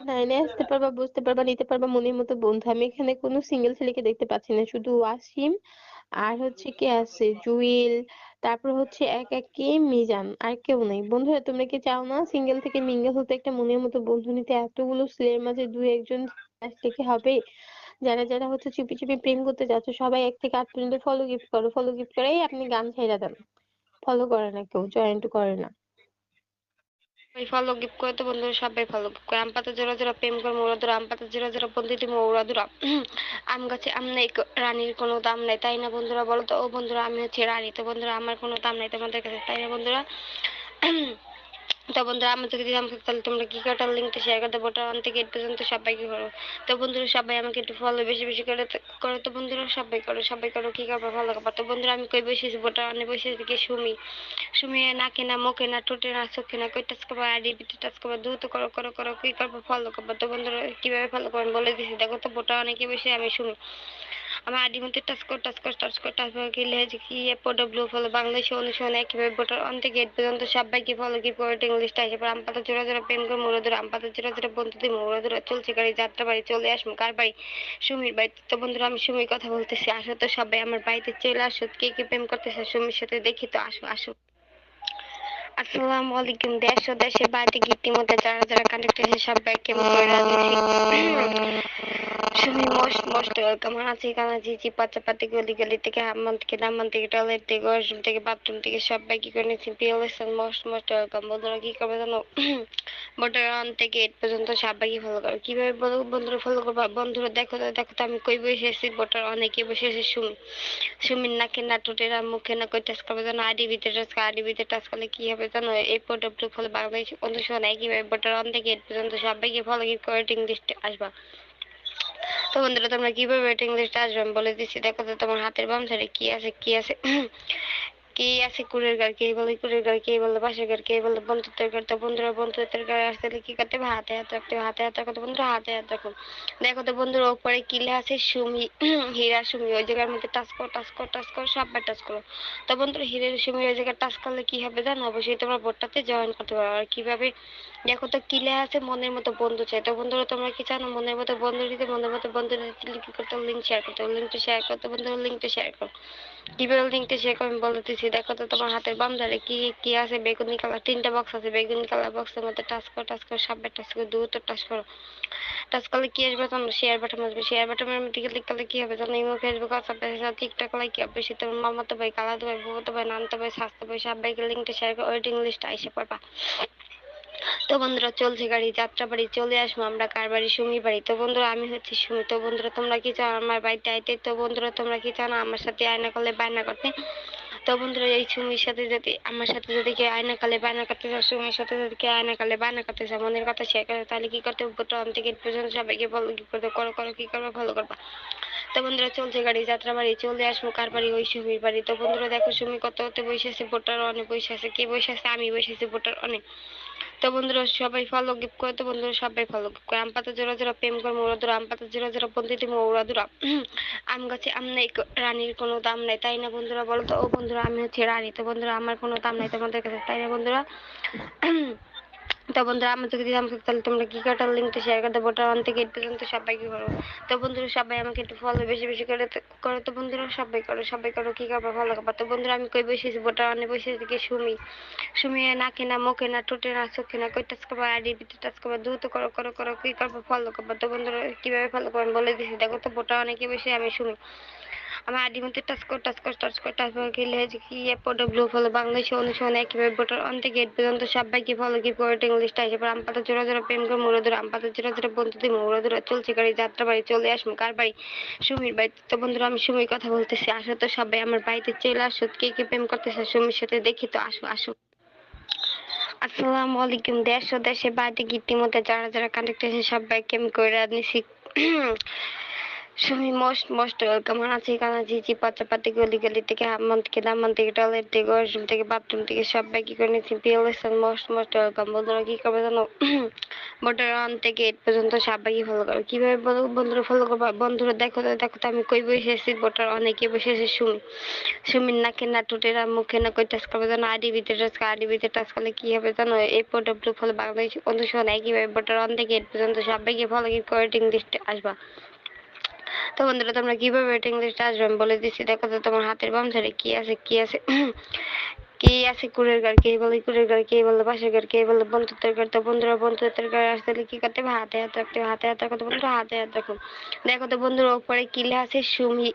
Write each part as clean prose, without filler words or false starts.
9 এ আসতে পারবা, বুঝতে পারবা, নিতে পারবা মনের মতো বন্ধু। আমি এখানে কোনো সিঙ্গেল ছেলেকে দেখতে পাচ্ছি না। শুধু ওয়াসিম আর হচ্ছে কে আছে জুয়েল, তারপর হচ্ছে একে মিজান, আর কেউ নেই। বন্ধুরা তোমরা কি চাও না সিঙ্গেল থেকে মিঙ্গেল হতে, একটা মনের মতো বন্ধু নিতে? এতগুলো ছেলের মাঝে দুই একজন আসলে কি হবে? যারা যারা হচ্ছে চুপি চুপি প্রেম করতে যাচ্ছ, সবাই 1 থেকে 8 পর্যন্ত ফলো গিফট করো, ফলো গিফট করে আপনি গান ছাইড়া দেন। ফলো করে না কেউ, জয়েন্ট করে না। ওই ফলো গিফট করে তো বন্ধুরা সবাই ফলো গিফট করে। আম পাতা জোড়া জোড়া প্রেম করে মোরা ধরা, আম পাতা জোড়া জোড়া বন্ধু তুমি ওরা ধরা। আম গাছে আম নাই, রানীর কোনো দাম নাই, তাই না বন্ধুরা? বলো তো ও বন্ধুরা, আমি হচ্ছে রানী, তো বন্ধুরা আমার কোনো দাম নাই তোমাদের কাছে, তাই না বন্ধুরা? তো বন্ধুরা আমার যদি দাম থাকতো তাহলে তোমরা কি কাটার লিঙ্কটা শেয়ার করে দেবো, ওটা অন থেকে এই পর্যন্ত সবাইকে করো। তো বন্ধুরা সবাই আমাকে একটু ফলো বেশি বেশি করে করো। তো বন্ধুরা সবাই করো, সবাই করো, কি করবো ভালো করবো। তো বন্ধুরা আমি কই বসেছি, বোটা অনে বসেছি কি সুমি, সুমি নাকে না মুখে না ঠোঁটে না চোখে না কই টাচ করবো, আইডি বিটি টাচ করবো, দ্রুত করো করো করো, কি করবো ফলো করবো। তো বন্ধুরা কিভাবে ফলো করবেন বলে দিছি, দেখো তো বোটা অনেকে বসে আমি সুমি। আমার আইডি মধ্যে টাচ কর টাচ কর টাচ কর টাচ করে কি লেগেছে কি এফওডব্লিউ ফলো বাংলাদেশে অনুসরণ একেবারে ভোটার অন থেকে গেট পর্যন্ত সবাইকে ফলো কি ওয়েটিং লিস্ট আছে পর আম পাতা জোড়া জোড়া প্রেম করে মোড়া ধরে, আম পাতা জোড়া জোড়া বন্ধু দিয়ে মোড়া ধরে চলছে গাড়ি যাত্রা বাড়ি চলে আসবো কার বাড়ি, সুমির বাড়ি। তো বন্ধুরা আমি সুমির কথা বলতেছি, আসো তো সবাই আমার বাড়িতে চলে আসো, কে কে প্রেম করতেছে সুমির সাথে দেখি তো, আসো আসো। আসসালামু আলাইকুম দেশ ও দেশের বাইরে গিট্টির যারা যারা কানেক্ট আছে সবাই কেমন করে রাজনীতি। Sumi most most welcome. হাঁচি কানাচি চিপা চাপাতি গলি গলি থেকে হাম্মাম থেকে দাম্মাম থেকে টয়লেট থেকে ওয়াশরুম থেকে বাথরুম থেকে সবাই কি করে নিচ্ছি পিওলেশন মোস্ট মোস্ট ওয়েলকাম। বন্ধুরা কি করবে জানো, বর্ডার ওয়ান থেকে 8 পর্যন্ত সবাইকে ফলো করো। কিভাবে বলো বন্ধুরা ফলো করবা, বন্ধুরা দেখো তো দেখো তো আমি কই বসে আছি, বর্ডার অনেকে বসে আছি সুমি, সুমির নাকে না ঠোঁটে না মুখে না কই টাচ করবে জানো, আইডি ভিতরে টাচ করে, আইডি ভিতরে টাচ করলে কি হবে জানো, এই প্রোডাক্ট ফলো বাংলাদেশ অনুসরণ কিভাবে বর্ডার ওয়ান থেকে 8 পর্যন্ত সবাইকে ফলো কি করে ওয়েটিং লিস্টে আসবা। তো বন্ধুরা তোমরা কিভাবে ওয়েটিং লিস্টে আসবে আমি বলে দিচ্ছি, দেখো তো তোমার হাতের বাম সাইডে কি আছে কি আছে। কি আছে কুড়ের গাড়ি, কে বলে কুড়ের গাড়ি, কে বলে বাসের গাড়ি, কে বলে বন্ধুত্বের গাড়ি। তো বন্ধুরা বন্ধুত্বের গাড়ি আসতে কি করতে হবে, হাতে হাত রাখতে হবে, হাতে হাত রাখো। তো বন্ধুরা হাতে হাত রাখো। দেখো তো বন্ধুরা ওপরে কি লেখা আছে সুমি, হীরা সুমি, ওই জায়গার মধ্যে টাচ করো টাচ করো টাচ করো সববার টাচ করো। তো বন্ধুরা হীরা সুমি ওই জায়গায় টাচ করলে কি হবে জানো, অবশ্যই তোমরা বোর্ডটাতে জয়েন করতে পারো। আর কিভাবে, দেখো তো কি লেখা আছে মনের মতো বন্ধু চাই। তো বন্ধুরা তোমরা কি জানো মনের মতো বন্ধু দিতে, মনের মতো বন্ধু দিতে কি করতে, লিঙ্ক শেয়ার করতে, লিঙ্কটা শেয়ার করতে বন্ধুরা, লিঙ্কটা শেয়ার করো। কিভাবে লিঙ্কটা শেয়ার করো আমি বলতেছি, দেখো তো তোমার হাতের বাম ধারে কি কি আছে, বেগুনি কালার 3টা বক্স আছে, বেগুনি কালার বক্সের মধ্যে টাচ করো সবাই টাচ করো, দ্রুত টাচ করো। টাচ করলে কি আসবে জানো, শেয়ার বাটন আসবে, শেয়ার বাটনের মধ্যে ক্লিক করলে কি হবে জানো, imo Facebook WhatsApp TikTok like হবে, সে তোমার মামাতো ভাই খালাতো ভাই বুবাতো ভাই নানতো ভাই স্বাস্থ্য ভাই সবাইকে লিঙ্কটা শেয়ার করে ওয়েটিং লিস্ট আইসে পড়বা। তো বন্ধুরা চলছে গাড়ি যাত্রা বাড়ি চলে আসবো আমরা কার বাড়ি, সুমি বাড়ি। তো বন্ধুরা আমি হচ্ছে সুমি। তো বন্ধুরা তোমরা কি চাও আমার বাড়িতে আইতে, তো বন্ধুরা তোমরা কি চাও না আমার সাথে আয়না করলে বায়না করতে। তো বন্ধুরা এই সুমির সাথে যদি আমার সাথে যদি কেউ আয়না কালে বায়না করতে চাও, সুমির সাথে যদি কেউ আয়না কালে বায়না করতে চাও, মনের কথা শেয়ার করে, তাহলে কি করতে হবে, প্রথম থেকে পর্যন্ত সবাইকে ফলো কি করতে করো করো, কি করবে ভালো করবা। তো বন্ধুরা চলছে গাড়ি যাত্রা বাড়ি চলে আসবো কার বাড়ি, ওই সুমির বাড়ি। তো বন্ধুরা দেখো সুমি কত হতে বসে আছে, ভোটার অনেক বসে আছে, কে বসে আছে, আমি বসে আছি ভোটার অনেক। তো বন্ধুরা সবাই ফলো গিফট করে, তো বন্ধুরা সবাই ফলো গিফট করে। আম পাতা জোড়া জোড়া প্রেম করে মোরা ধরা, আম পাতা জোড়া জোড়া বন্ধু তুমি ওরা ধরা। আম গাছে আম নাই, রানীর কোনো দাম নাই, তাই না বন্ধুরা? বলো তো ও বন্ধুরা আমি হচ্ছে রানী, তো বন্ধুরা আমার কোনো দাম নাই তোমাদের কাছে, তাই না বন্ধুরা? তো বন্ধুরা আমার যদি দাম থাকতো তাহলে তোমরা কি কাটার লিঙ্কটা শেয়ার করে দেবো, ওটা অন থেকে 8 পর্যন্ত সবাইকে করো। তো বন্ধুরা সবাই আমাকে একটু ফলো বেশি বেশি করে করো। তো বন্ধুরা সবাই করো, সবাই করো, কি করবো ভালো করবা। তো বন্ধুরা আমি কই বসেছি, বোটা অনে বসেছি কি সুমি, সুমি নাকে না মুখে না ঠোঁটে না চোখে না কই টাচ করবো, আইডি বিটি টাচ করবো, দ্রুত করো করো করো, কি করবো ফলো করবো। তো বন্ধুরা কিভাবে ফলো করবেন বলে দিছি, দেখো তো বোটা অনেকে বেশি আমি সুমি। আমার আইডি মধ্যে টাচ কর টাচ কর টাচ কর টাচ করে কি লেগেছে কি এফওডব্লিউ ফলো বাংলাদেশে অনুসরণ কিভাবে ভোটার অন থেকে 8 পর্যন্ত সবাইকে ফলো কি ওয়েটিং লিস্ট আছে পর আম পাতা জোড়া জোড়া প্রেম করে মোড়া ধরে, আম পাতা জোড়া জোড়া বন্ধু দিয়ে মোড়া ধরে চলছে গাড়ি যাত্রা বাড়ি চলে আসবো কার বাড়ি, সুমির বাড়ি। তো বন্ধুরা আমি সুমির কথা বলতেছি, আসো তো সবাই আমার বাড়িতে চলে আসো, কে কে প্রেম করতেছে সুমির সাথে দেখি তো, আসো আসো। আসসালামু আলাইকুম দেশ ও দেশের বাইরে গিট্টির যারা যারা কানেক্ট আছে সবাইকে আমি করে নিছি। Sumi most most welcome. আনাচে কানাচে চিপা চাপাতি গলি গলি থেকে হাম্মাম থেকে দাম্মাম থেকে টয়লেট থেকে ওয়াশরুম থেকে বাথরুম থেকে সব ব্যাগই করে নিয়েছি। পিএলএসএন মোস্ট মোস্ট ওয়েলকাম। বন্ধুরা কি করবে জানো? ভোটার অন থেকে এইট পর্যন্ত সব ব্যাগই ফলো করো। কিভাবে বলো বন্ধুরা ফলো করবা? বন্ধুরা দেখো তো আমি কই বসে আছি। ভোটার অনেকে বসে আছে সুমি। সুমির নাকে না ঠোঁটে না মুখে না কই টাচ করবে জানো? আইডিবিতে টাচ করে। আইডিবিতে টাচ করলে কি হবে জানো? এই প্রোডাক্ট ফলো বাংলাদেশ অনুসরণ একইভাবে ভোটার অন থেকে এইট পর্যন্ত সব ব্যাগই ফলো করে ওয়েটিং লিস্টে আসবা। তো বন্ধুরা তোমরা কিভাবে ওয়েটিং লিস্টে আসবে আমি বলে দিচ্ছি। দেখো তো তোমার হাতের বাম ধারে কি আছে কি আছে কে আছে কুড়ের ঘর, কে বলে কুড়ের ঘর, কে বলে পাশের ঘর, কে বলে বন্ধুত্বের ঘর। তো বন্ধুরা বন্ধুত্বের ঘরে আসতে হলে কি করতে হবে? হাতে হাত রাখতে হবে। হাতে হাত রাখো তো বন্ধুরা, হাতে হাত রাখো। দেখো তো বন্ধুরা উপরে কি লেখা আছে? সুমি,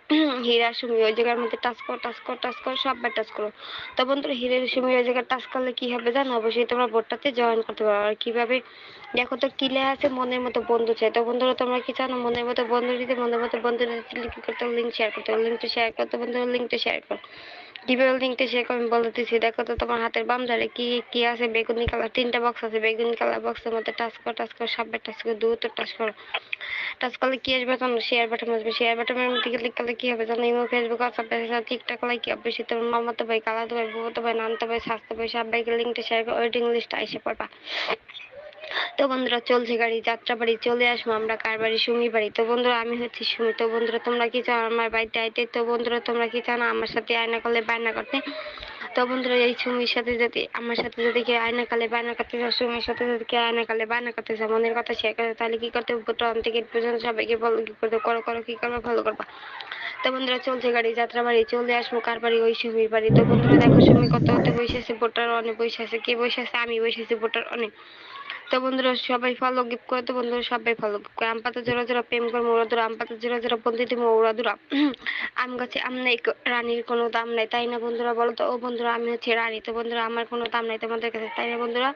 হীরা সুমি। ওই জায়গার মধ্যে টাচ করো টাচ করো টাচ করো, সববার টাচ করো। তো বন্ধুরা হীরা সুমি ওই জায়গায় টাচ করলে কি হবে জানো? অবশ্যই তোমরা ভোটটাতে জয়েন করতে পারো। আর কিভাবে? দেখো তো কি লেখা আছে? মনের মতো বন্ধু চাই। তো বন্ধুরা তোমরা কি জানো? মনের মতো বন্ধু দিতে, মনের মতো বন্ধু দিতে কি করতে হবে? লিঙ্ক শেয়ার করতে হবে। লিঙ্কটা শেয়ার করতে বন্ধুরা, লিঙ্কটা শেয়ার করো। কিভাবে লিঙ্কটা শেয়ার করো আমি বলে দিচ্ছি। দেখো তো তোমার হাতের বাম ধারে কি কি আছে? বেগুনি কালার তিনটা বক্স আছে। বেগুনি কালার বক্সের মধ্যে টাচ করো সববার টাচ করো, দ্রুত টাচ করো। টাচ করলে কি আসবে জানো? শেয়ার বাটন আসবে। শেয়ার বাটনের মধ্যে ক্লিক করলে কি হবে জানো? Imo, Facebook, WhatsApp, TikTok like অবশ্যই তোমার মামাতো ভাই, খালাতো ভাই, ফুফাতো ভাই, নানতো ভাই, স্বাস্থ্য ভাই সবাইকে লিঙ্কটা শেয়ার করে ওয়েটিং লিস্টে এসে পড়বা। তো বন্ধুরা চলছে গাড়ি, যাত্রা বাড়ি, চলে আসবো আমরা কার বাড়ি? সুমি বাড়ি। তো বন্ধুরা আমি হচ্ছি সুমি। তো বন্ধুরা তোমরা কি চাও আমার বাড়িতে আইতে? তো বন্ধুরা তোমরা কি চাও না আমার সাথে আয়না করলে বায়না করতে? তো বন্ধুরা এই সুমির সাথে যদি আমার সাথে যদি কেউ আয়না কালে বায়না করতে চাও, সুমির সাথে যদি কেউ আয়না কালে বায়না করতে চাও, মনের কথা শেয়ার করে, তাহলে কি করতে হবে? প্রথম থেকে পর্যন্ত সবাইকে বলো কি করতে, করো করো কি করবা? ভালো করবা। তো বন্ধুরা চলছে গাড়ি, যাত্রা বাড়ি, চলে আসবো কার বাড়ি? ওই সুমির বাড়ি। তো বন্ধুরা দেখো সুমি কত হতে বসে আছে, ভোটার অনেক বসে আছে। কে বসে আছে? আমি বসে আছি ভোটার অনেক। তো বন্ধুরা সবাই ফলো গিফট করে। তো বন্ধুরা সবাই ফলো গিফট করে। আম পাতা জোড়া জোড়া প্রেম করবো ওরা দূরা, আম পাতা জোড়া জোড়া বন্দি দিব ওরা দূরা। আম গাছে আম নেই, রানীর কোনো দাম নাই, তাই না বন্ধুরা? বলো তো। ও বন্ধুরা আমি হচ্ছে রানী। তো বন্ধুরা আমার কোনো দাম নাই তোমাদের কাছে, তাই না বন্ধুরা?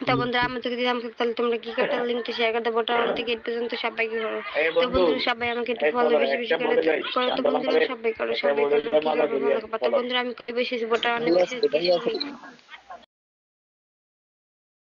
তো বন্ধুরা আমার যদি দাম থাকতো তাহলে তোমরা কি করতে? লিঙ্কটা শেয়ার করে দেবো। ওটা অন থেকে এই পর্যন্ত সবাইকে করো। তো বন্ধুরা সবাই আমাকে একটু ফলো বেশি বেশি করে করো। তো বন্ধুরা সবাই করো সবাই করো, কি করবো ভালো করবো। তো বন্ধুরা আমি বেশি ভোটার অনেক বেশি